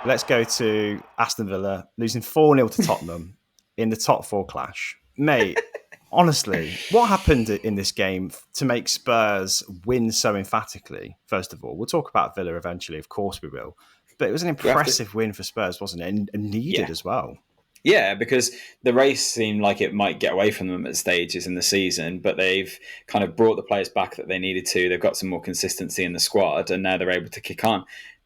let's go to Aston Villa losing 4-0 to Tottenham in the top four clash. Mate, honestly, what happened in this game to make Spurs win so emphatically? First of all, we'll talk about Villa eventually, of course we will. But it was an impressive win for Spurs, wasn't it? And needed as well. Yeah, because the race seemed like it might get away from them at stages in the season, but they've kind of brought the players back that they needed to. They've got some more consistency in the squad, and now they're able to kick on.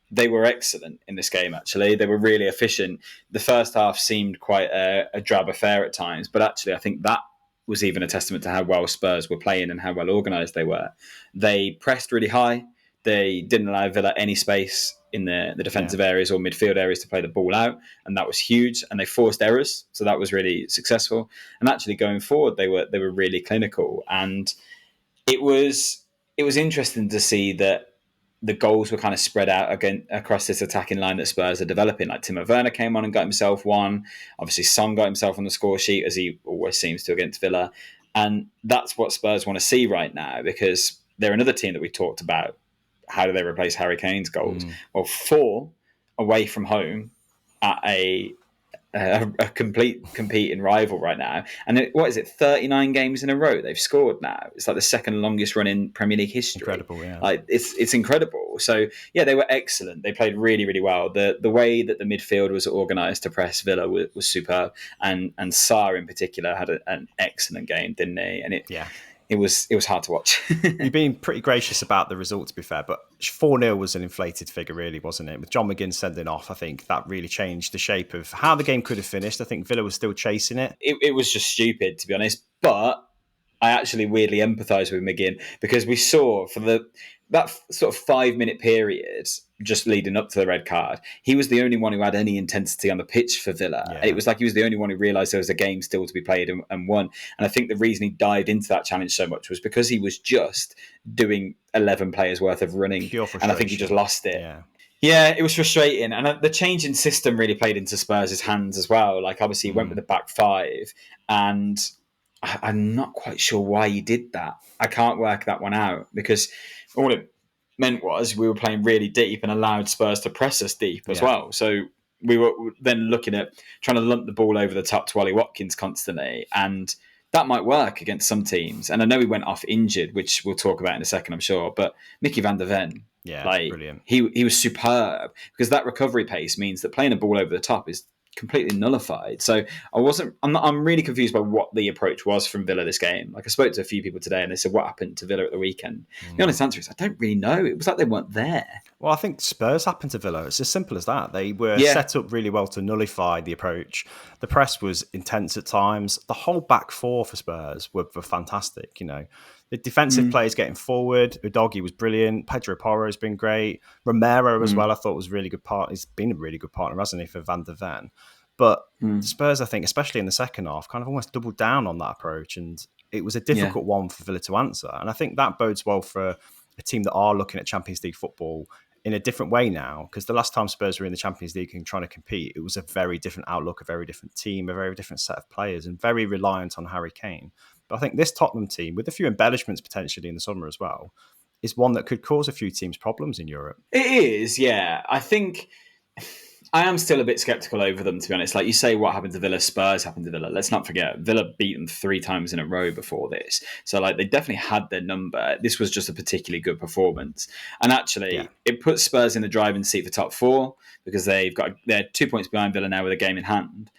They were excellent in this game, actually. They were really efficient. The first half seemed quite a drab affair at times, but actually I think that was even a testament to how well Spurs were playing and how well organised they were. They pressed really high. They didn't allow Villa any space in the defensive areas or midfield areas to play the ball out, and that was huge. And they forced errors, so that was really successful. And actually, going forward, they were really clinical, and it was interesting to see that the goals were kind of spread out again across this attacking line that Spurs are developing. Like Timo Werner came on and got himself one. Obviously, Son got himself on the score sheet, as he always seems to against Villa, and that's what Spurs want to see right now, because they're another team that we talked about. How do they replace Harry Kane's goals? Well, 4 away from home at a complete competing rival right now. And what is it, 39 games in a row they've scored now? It's like the second longest run in Premier League history. Incredible, yeah. Like it's incredible. So, yeah, they were excellent. They played really, really well. The way that the midfield was organised to press Villa was superb. And Sarr in particular had an excellent game, didn't he? And it was hard to watch. You've been pretty gracious about the result, to be fair, but 4-0 was an inflated figure, really, wasn't it? With John McGinn sending off, I think that really changed the shape of how the game could have finished. I think Villa was still chasing it. It was just stupid, to be honest, but I actually weirdly empathise with McGinn, because we saw for that sort of 5-minute period just leading up to the red card, he was the only one who had any intensity on the pitch for Villa. Yeah. It was like he was the only one who realised there was a game still to be played and won. And I think the reason he dived into that challenge so much was because he was just doing 11 players worth of running. And I think he just lost it. Yeah, it was frustrating. And the change in system really played into Spurs' hands as well. Like, obviously, he went with the back 5, and I'm not quite sure why he did that. I can't work that one out, because all it meant was we were playing really deep and allowed Spurs to press us deep as well. So we were then looking at trying to lump the ball over the top to Ollie Watkins constantly, and that might work against some teams. And I know he went off injured, which we'll talk about in a second, I'm sure, but Mickey van der Ven, brilliant. He was superb, because that recovery pace means that playing a ball over the top is completely nullified. So I'm really confused by what the approach was from Villa this game. Like, I spoke to a few people today and they said, what happened to Villa at the weekend? The honest answer is, I don't really know. It was like they weren't there. Well, I think Spurs happened to Villa. It's as simple as that. They were set up really well to nullify the approach. The press was intense at times. The whole back 4 for Spurs were fantastic, you know. The defensive players getting forward. Udogie was brilliant. Pedro Porro's been great. Romero as well, I thought was a really good part. He's been a really good partner, hasn't he, for Van der Ven? But Spurs, I think, especially in the second half, kind of almost doubled down on that approach. And it was a difficult one for Villa to answer. And I think that bodes well for a team that are looking at Champions League football in a different way now. Because the last time Spurs were in the Champions League and trying to compete, it was a very different outlook, a very different team, a very different set of players, and very reliant on Harry Kane. But I think this Tottenham team, with a few embellishments potentially in the summer as well, is one that could cause a few teams problems in Europe. It is, yeah. I think I am still a bit sceptical over them, to be honest. Like you say, what happened to Villa? Spurs happened to Villa. Let's not forget, Villa beat them 3 times in a row before this. So, like, they definitely had their number. This was just a particularly good performance. And actually, it puts Spurs in the driving seat for top 4, because they're 2 points behind Villa now with a game in hand.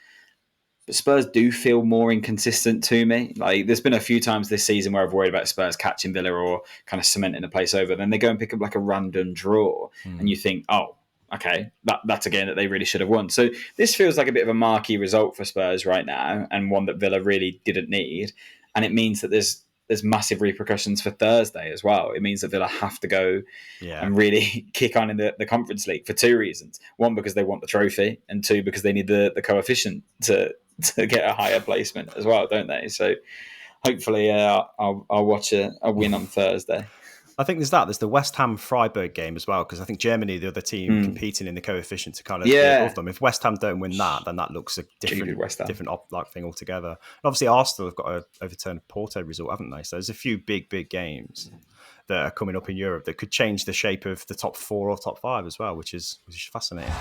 But Spurs do feel more inconsistent to me. Like, there's been a few times this season where I've worried about Spurs catching Villa or kind of cementing a place over. Then they go and pick up like a random draw, and you think, oh, okay, that's a game that they really should have won. So this feels like a bit of a marquee result for Spurs right now, and one that Villa really didn't need. And it means that there's massive repercussions for Thursday as well. It means that Villa have to go and really kick on in the Conference League for 2 reasons. 1, because they want the trophy, and 2, because they need the coefficient to get a higher placement as well, don't they? So hopefully I'll watch a win on Thursday. I think there's the West Ham Freiburg game as well, because I think Germany, the other team, competing in the coefficient to kind of be above them. If West Ham don't win that, then that looks a different thing altogether. And obviously, Arsenal have got to overturn a Porto result, haven't they? So there's a few big games that are coming up in Europe that could change the shape of the top 4 or top 5 as well, which is fascinating.